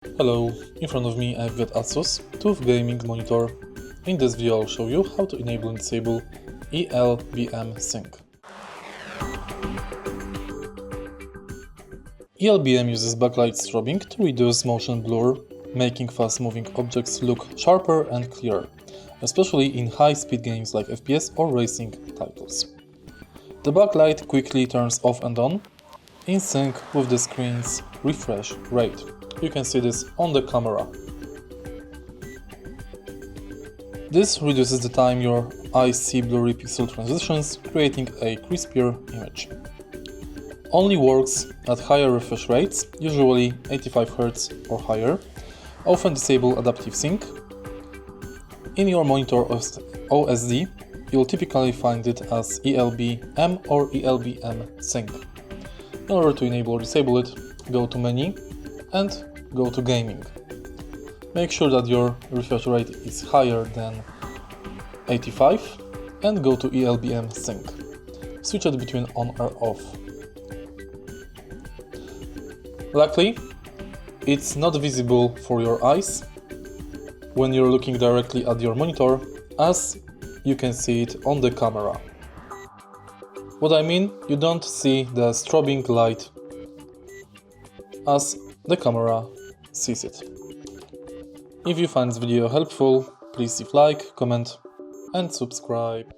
Hello, in front of me I've got ASUS TUF Gaming Monitor. In this video I'll show you how to enable and disable ELBM Sync. ELBM uses backlight strobing to reduce motion blur, making fast-moving objects look sharper and clearer, especially in high-speed games like FPS or racing titles. The backlight quickly turns off and on, in sync with the screen's refresh rate. You can see this on the camera. This reduces the time your eyes see blurry pixel transitions, creating a crispier image. Only works at higher refresh rates, usually 85 Hz or higher. Often disable adaptive sync. In your monitor OSD, you'll typically find it as ELBM or ELBM Sync. In order to enable or disable it, go to Menu and go to Gaming. Make sure that your refresh rate is higher than 85 and go to ELBM Sync. Switch it between on or off. Luckily, it's not visible for your eyes when you're looking directly at your monitor, as you can see it on the camera. What I mean, you don't see the strobing light as the camera sees it. If you find this video helpful, please leave like, comment and subscribe.